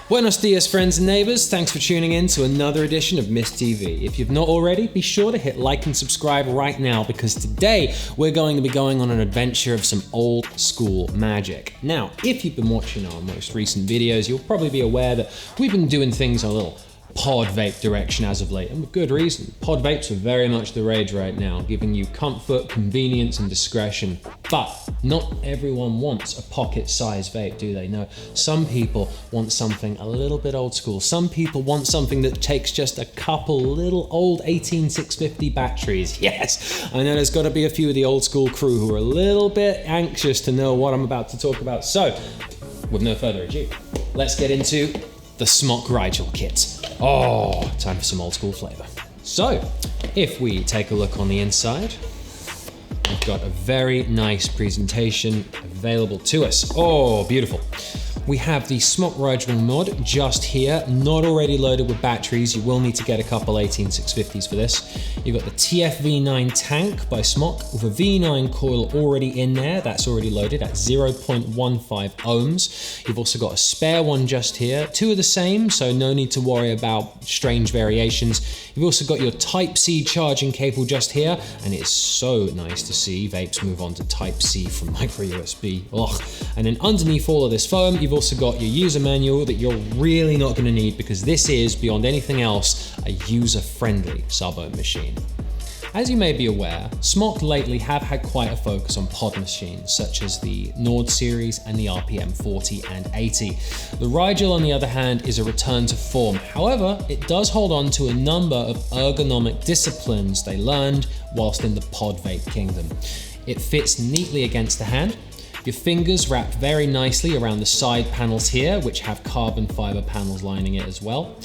Buenos dias, friends and neighbors. Thanks for tuning in to another edition of Miss TV. If you've not already, be sure to hit like and subscribe right now, because today we're going to be going on an adventure of some old school magic. Now, if you've been watching our most recent videos, you'll probably be aware that we've been doing things a little pod vape direction as of late, and with good reason. Pod vapes are very much the rage right now, giving you comfort, convenience, and discretion. But not everyone wants a pocket-sized vape, do they? No, some people want something a little bit old school. Some people want something that takes just a couple little old 18650 batteries. Yes, I know there's got to be a few of the old school crew who are a little bit anxious to know what I'm about to talk about. So, with no further ado, let's get into the SMOK Rigel Kit. Oh, time for some old school flavor. So, if we take a look on the inside, we've got a very nice presentation available to us. Oh, beautiful. We have the SMOK Rigel mod just here, not already loaded with batteries. You will need to get a couple 18650s for this. You've got the TF-V9 tank by SMOK with a V9 coil already in there. That's already loaded at 0.15 ohms. You've also got a spare one just here. Two are the same, so no need to worry about strange variations. You've also got your Type-C charging cable just here, and it's so nice to see vapes move on to Type-C from micro USB. Ugh. And then underneath all of this foam, you've also got your user manual that you're really not going to need, because this is, beyond anything else, a user-friendly sub-ohm machine. As you may be aware, SMOK lately have had quite a focus on pod machines, such as the Nord series and the RPM 40 and 80. The Rigel, on the other hand, is a return to form. However, it does hold on to a number of ergonomic disciplines they learned whilst in the pod vape kingdom. It fits neatly against the hand. Your fingers wrap very nicely around the side panels here, which have carbon fiber panels lining it as well.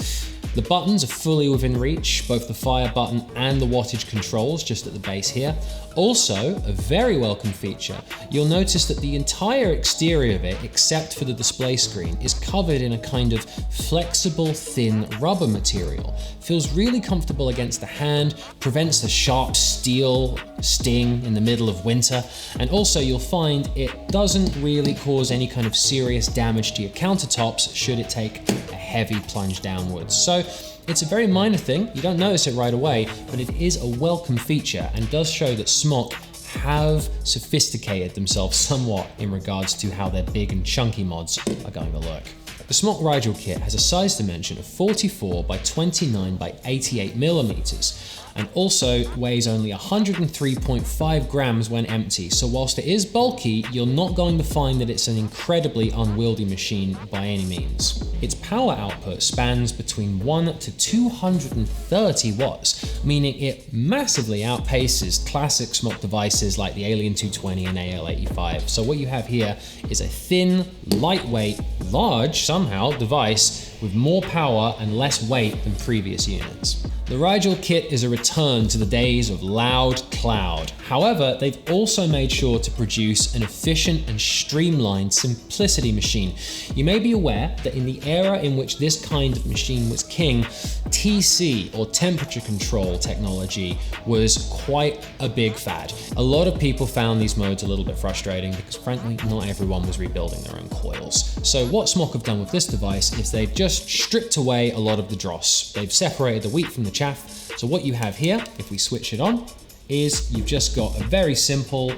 The buttons are fully within reach, both the fire button and the wattage controls just at the base here. Also, a very welcome feature, you'll notice that the entire exterior of it, except for the display screen, is covered in a kind of flexible, thin rubber material. Feels really comfortable against the hand, prevents the sharp steel sting in the middle of winter, and also you'll find it doesn't really cause any kind of serious damage to your countertops should it take a heavy plunge downwards. So it's a very minor thing, you don't notice it right away, but it is a welcome feature and does show that SMOK have sophisticated themselves somewhat in regards to how their big and chunky mods are going to look. The SMOK Rigel Kit has a size dimension of 44 by 29 by 88 millimeters, and also weighs only 103.5 grams when empty. So whilst it is bulky, you're not going to find that it's an incredibly unwieldy machine by any means. Its power output spans between 1 to 230 watts, meaning it massively outpaces classic SMOK devices like the Alien 220 and AL85. So what you have here is a thin, lightweight, large somehow device with more power and less weight than previous units. The Rigel Kit is a return to the days of loud cloud. However, they've also made sure to produce an efficient and streamlined simplicity machine. You may be aware that in the era in which this kind of machine was king, TC, or temperature control technology, was quite a big fad. A lot of people found these modes a little bit frustrating because frankly, not everyone was rebuilding their own coils. So what SMOK have done with this device is they've just stripped away a lot of the dross. They've separated the wheat from the chaff. So what you have here, if we switch it on, is you've just got a very simple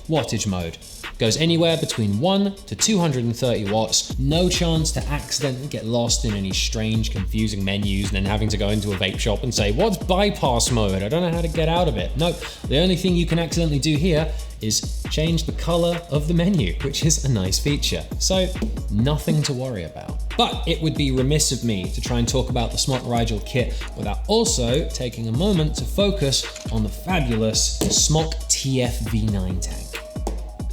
wattage mode. Goes anywhere between 1 to 230 watts. No chance to accidentally get lost in any strange, confusing menus and then having to go into a vape shop and say, what's bypass mode? I don't know how to get out of it. No, the only thing you can accidentally do here is change the color of the menu, which is a nice feature. So nothing to worry about. But it would be remiss of me to try and talk about the SMOK Rigel Kit without also taking a moment to focus on the fabulous SMOK TF-V9 tank.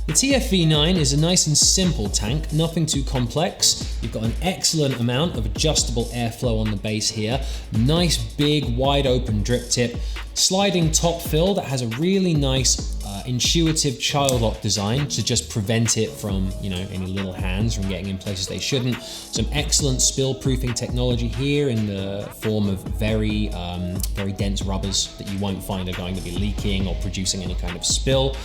The TF-V9 is a nice and simple tank, nothing too complex. You've got an excellent amount of adjustable airflow on the base here, nice big wide open drip tip, sliding top fill that has a really nice intuitive child lock design to just prevent it from, you know, any little hands from getting in places they shouldn't. Some excellent spill proofing technology here in the form of very dense rubbers that you won't find are going to be leaking or producing any kind of spill.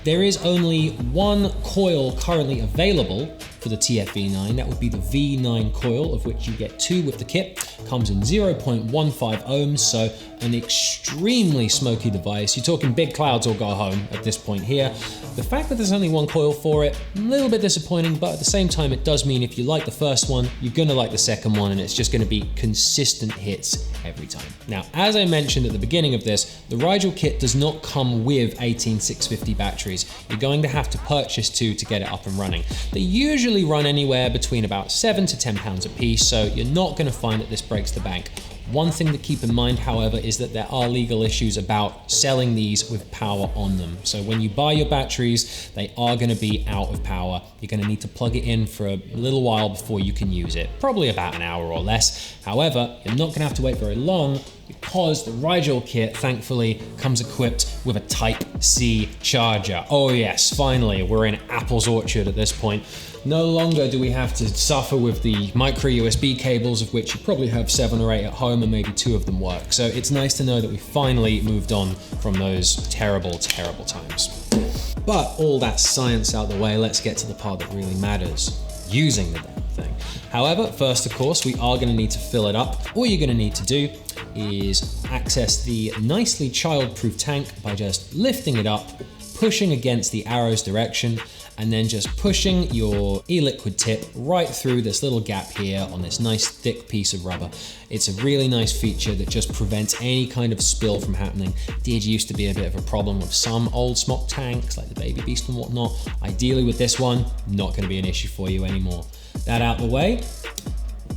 There is only one coil currently available for the TFV9. That would be the V9 coil, of which you get 2 with the kit. Comes in 0.15 ohms, so an extremely smoky device. You're talking big clouds or go home at this point here. The fact that there's only one coil for it, a little bit disappointing, but at the same time, it does mean if you like the first one, you're gonna like the second one, and it's just gonna be consistent hits every time. Now, as I mentioned at the beginning of this, the Rigel kit does not come with 18650 batteries. You're going to have to purchase 2 to get it up and running. They usually run anywhere between about £7 to £10 a piece, so you're not going to find that this breaks the bank. One thing to keep in mind, however, is that there are legal issues about selling these with power on them. So when you buy your batteries, they are going to be out of power. You're going to need to plug it in for a little while before you can use it, probably about an hour or less. However, you're not going to have to wait very long because the Rigel kit, thankfully, comes equipped with a Type-C charger. Oh yes, finally, we're in Apple's orchard at this point. No longer do we have to suffer with the micro USB cables, of which you probably have 7 or 8 at home and maybe 2 of them work. So it's nice to know that we finally moved on from those terrible, terrible times. But all that science out the way, let's get to the part that really matters, using the damn thing. However, first of course, we are gonna need to fill it up. All you're gonna need to do is access the nicely child-proof tank by just lifting it up, pushing against the arrow's direction, and then just pushing your e-liquid tip right through this little gap here on this nice thick piece of rubber. It's a really nice feature that just prevents any kind of spill from happening. Did used to be a bit of a problem with some old SMOK tanks like the Baby Beast and whatnot. Ideally with this one, not gonna be an issue for you anymore. That out the way,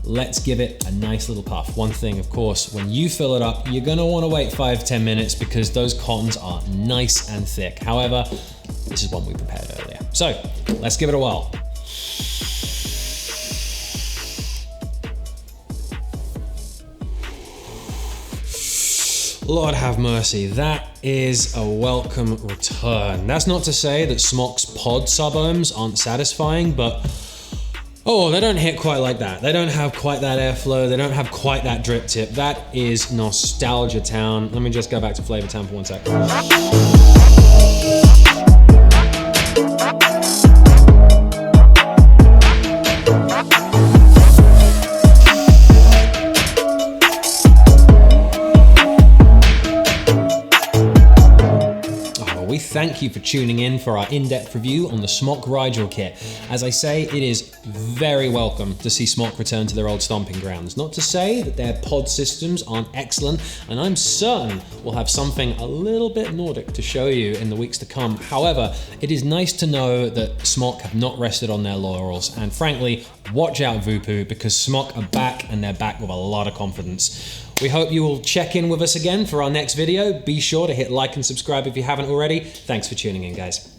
let's give it a nice little puff. One thing, of course, when you fill it up, you're gonna wanna wait 5-10 minutes because those cottons are nice and thick. However, this is one we prepared earlier. So let's give it a whirl. Lord have mercy, that is a welcome return. That's not to say that SMOK's pod sub-ohms aren't satisfying, but oh, they don't hit quite like that. They don't have quite that airflow. They don't have quite that drip tip. That is nostalgia town. Let me just go back to Flavor Town for 1 second. We thank you for tuning in for our in-depth review on the SMOK Rigel Kit. As I say, it is very welcome to see SMOK return to their old stomping grounds. Not to say that their pod systems aren't excellent, and I'm certain we'll have something a little bit Nordic to show you in the weeks to come. However, it is nice to know that SMOK have not rested on their laurels, and frankly, watch out Vupu, because SMOK are back, and they're back with a lot of confidence. We hope you will check in with us again for our next video. Be sure to hit like and subscribe if you haven't already. Thanks for tuning in, guys.